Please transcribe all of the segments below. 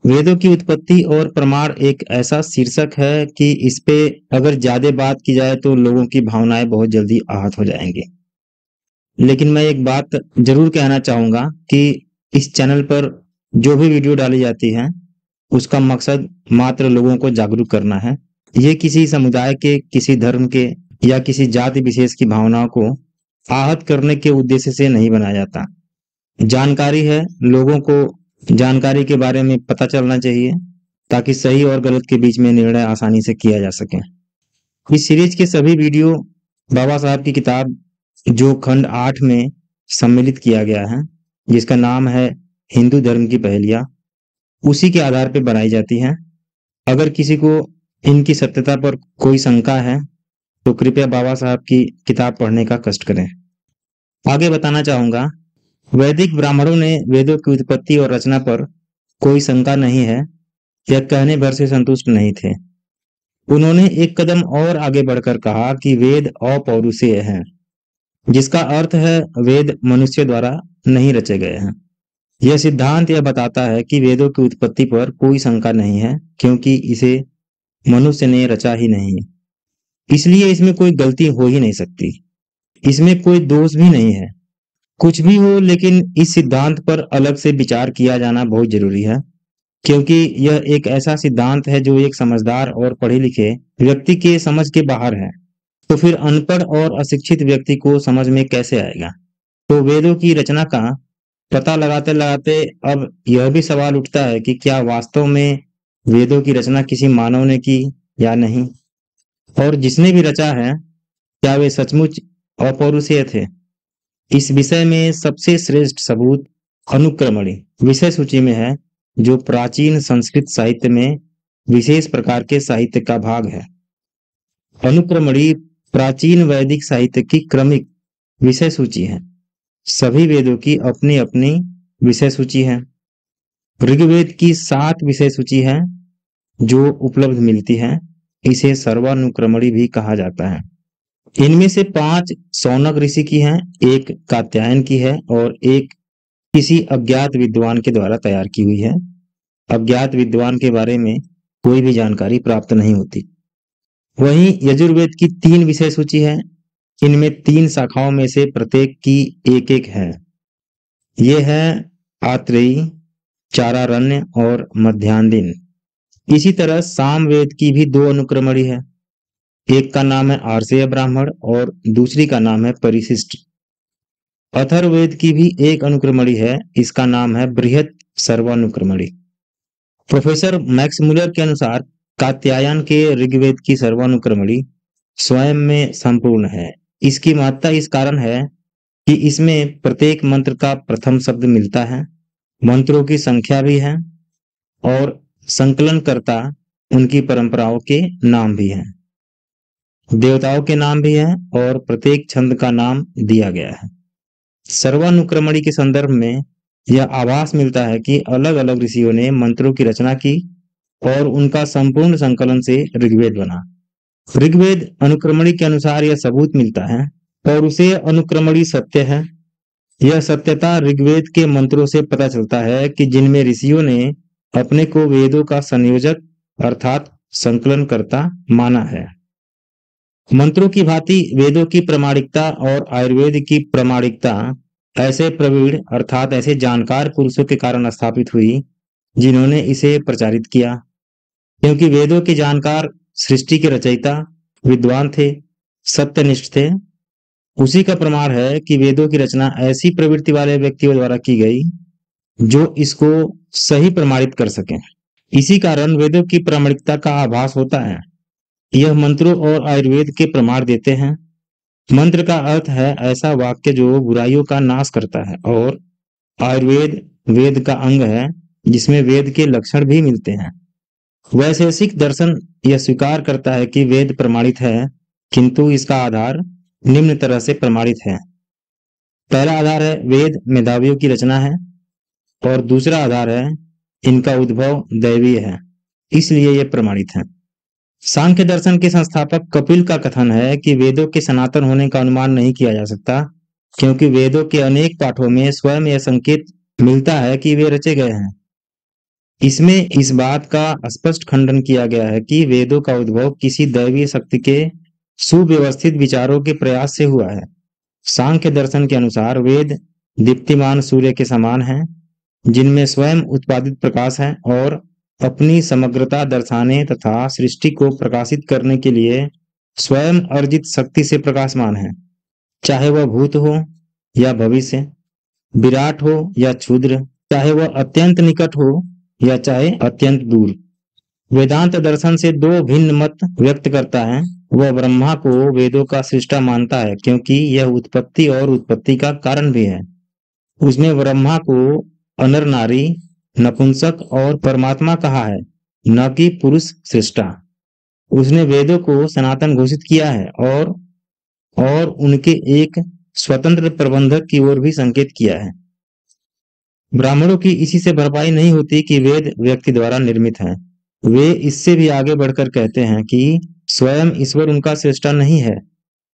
वेदों की उत्पत्ति और प्रमाण एक ऐसा शीर्षक है कि इस पे अगर ज्यादा बात की जाए तो लोगों की भावनाएं बहुत जल्दी आहत हो जाएंगी। लेकिन मैं एक बात जरूर कहना चाहूंगा कि इस चैनल पर जो भी वीडियो डाली जाती है उसका मकसद मात्र लोगों को जागरूक करना है। ये किसी समुदाय के, किसी धर्म के या किसी जाति विशेष की भावनाओं को आहत करने के उद्देश्य से नहीं बनाया जाता। जानकारी है, लोगों को जानकारी के बारे में पता चलना चाहिए ताकि सही और गलत के बीच में निर्णय आसानी से किया जा सके। इस सीरीज के सभी वीडियो बाबा साहब की किताब जो खंड 8 में सम्मिलित किया गया है, जिसका नाम है हिंदू धर्म की पहेलियां, उसी के आधार पर बनाई जाती हैं। अगर किसी को इनकी सत्यता पर कोई शंका है तो कृपया बाबा साहब की किताब पढ़ने का कष्ट करें। आगे बताना चाहूंगा, वैदिक ब्राह्मणों ने वेदों की उत्पत्ति और रचना पर कोई शंका नहीं है या कहने भर से संतुष्ट नहीं थे। उन्होंने एक कदम और आगे बढ़कर कहा कि वेद अपौरुषेय हैं, जिसका अर्थ है वेद मनुष्य द्वारा नहीं रचे गए हैं। यह सिद्धांत यह बताता है कि वेदों की उत्पत्ति पर कोई शंका नहीं है क्योंकि इसे मनुष्य ने रचा ही नहीं, इसलिए इसमें कोई गलती हो ही नहीं सकती, इसमें कोई दोष भी नहीं है। कुछ भी हो, लेकिन इस सिद्धांत पर अलग से विचार किया जाना बहुत जरूरी है क्योंकि यह एक ऐसा सिद्धांत है जो एक समझदार और पढ़े लिखे व्यक्ति के समझ के बाहर है। तो फिर अनपढ़ और अशिक्षित व्यक्ति को समझ में कैसे आएगा। तो वेदों की रचना का पता लगाते लगाते अब यह भी सवाल उठता है कि क्या वास्तव में वेदों की रचना किसी मानव ने की या नहीं, और जिसने भी रचा है क्या वे सचमुच अपौरुषेय थे। इस विषय में सबसे श्रेष्ठ सबूत अनुक्रमणि विषय सूची में है, जो प्राचीन संस्कृत साहित्य में विशेष प्रकार के साहित्य का भाग है। अनुक्रमणि प्राचीन वैदिक साहित्य की क्रमिक विषय सूची है। सभी वेदों की अपनी अपनी विषय सूची है। ऋग्वेद की 7 विषय सूची है जो उपलब्ध मिलती है। इसे सर्वानुक्रमणि भी कहा जाता है। इनमें से 5 शौनक ऋषि की हैं, एक कात्यायन की है और एक किसी अज्ञात विद्वान के द्वारा तैयार की हुई है। अज्ञात विद्वान के बारे में कोई भी जानकारी प्राप्त नहीं होती। वहीं यजुर्वेद की 3 विषय सूची है। इनमें 3 शाखाओं में से प्रत्येक की एक एक है। ये है आत्रेयी, चारारण्य और मध्यान्दिन। इसी तरह सामवेद की भी 2 अनुक्रमणि है। एक का नाम है आर्षेय ब्राह्मण और दूसरी का नाम है परिशिष्ट। अथर्ववेद की भी एक अनुक्रमणि है, इसका नाम है बृहत सर्वानुक्रमणि। प्रोफेसर मैक्स मुलर के अनुसार कात्यायन के ऋग्वेद की सर्वानुक्रमणि स्वयं में संपूर्ण है। इसकी महत्ता इस कारण है कि इसमें प्रत्येक मंत्र का प्रथम शब्द मिलता है, मंत्रों की संख्या भी है और संकलनकर्ता उनकी परंपराओं के नाम भी हैं, देवताओं के नाम भी हैं और प्रत्येक छंद का नाम दिया गया है। सर्वानुक्रमणि के संदर्भ में यह आभास मिलता है कि अलग अलग ऋषियों ने मंत्रों की रचना की और उनका संपूर्ण संकलन से ऋग्वेद बना। ऋग्वेद अनुक्रमणि के अनुसार यह सबूत मिलता है और उसे अनुक्रमणि सत्य है। यह सत्यता ऋग्वेद के मंत्रों से पता चलता है कि जिनमें ऋषियों ने अपने को वेदों का संयोजक अर्थात संकलनकर्ता माना है। मंत्रों की भांति वेदों की प्रामाणिकता और आयुर्वेद की प्रामाणिकता ऐसे प्रवीण अर्थात ऐसे जानकार पुरुषों के कारण स्थापित हुई जिन्होंने इसे प्रचारित किया। क्योंकि वेदों के जानकार सृष्टि के रचयिता विद्वान थे, सत्यनिष्ठ थे। उसी का प्रमाण है कि वेदों की रचना ऐसी प्रवृत्ति वाले व्यक्तियों द्वारा की गई जो इसको सही प्रमाणित कर सकें। इसी कारण वेदों की प्रामाणिकता का आभास होता है। यह मंत्रों और आयुर्वेद के प्रमाण देते हैं। मंत्र का अर्थ है ऐसा वाक्य जो बुराइयों का नाश करता है और आयुर्वेद वेद का अंग है जिसमें वेद के लक्षण भी मिलते हैं। वैशेषिक दर्शन यह स्वीकार करता है कि वेद प्रमाणित है, किंतु इसका आधार निम्न तरह से प्रमाणित है। पहला आधार है वेद मेधावियों की रचना है और दूसरा आधार है इनका उद्भव दैवीय है, इसलिए ये प्रमाणित है। सांख्य दर्शन के संस्थापक कपिल का कथन है कि वेदों के सनातन होने का अनुमान नहीं किया जा सकता क्योंकि वेदों के अनेक पाठों में स्वयं यह संकेत मिलता है कि वे रचे गए हैं। इसमें इस बात का स्पष्ट खंडन किया गया है कि वेदों का उद्भव किसी दैवीय शक्ति के सुव्यवस्थित विचारों के प्रयास से हुआ है। सांख्य दर्शन के अनुसार वेद दीप्तिमान सूर्य के समान हैं, जिनमें स्वयं उत्पादित प्रकाश है और अपनी समग्रता दर्शाने तथा सृष्टि को प्रकाशित करने के लिए स्वयं अर्जित शक्ति से प्रकाशमान है, चाहे वह भूत हो या भविष्य, विराट हो या क्षुद्र, चाहे वह अत्यंत निकट हो या चाहे अत्यंत दूर। वेदांत दर्शन से दो भिन्न मत व्यक्त करता है। वह ब्रह्मा को वेदों का सृष्टा मानता है क्योंकि यह उत्पत्ति और उत्पत्ति का कारण भी है। उसने ब्रह्मा को अनर नारी, नपुंसक और परमात्मा कहा है, न कि पुरुष सृष्टा। उसने वेदों को सनातन घोषित किया है और उनके एक स्वतंत्र प्रबंधक की ओर भी संकेत किया है। ब्राह्मणों की इसी से भरपाई नहीं होती कि वेद व्यक्ति द्वारा निर्मित हैं। वे इससे भी आगे बढ़कर कहते हैं कि स्वयं ईश्वर उनका सृष्टा नहीं है।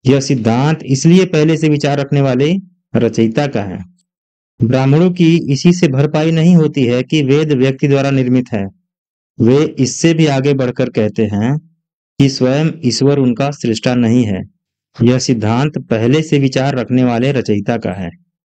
यह सिद्धांत इसलिए पहले से विचार रखने वाले रचयिता का है। ब्राह्मणों की इसी से भरपाई नहीं होती है कि वेद व्यक्ति द्वारा निर्मित है। वे इससे भी आगे बढ़कर कहते हैं कि स्वयं ईश्वर उनका सृष्टा नहीं है। यह सिद्धांत पहले से विचार रखने वाले रचयिता का है।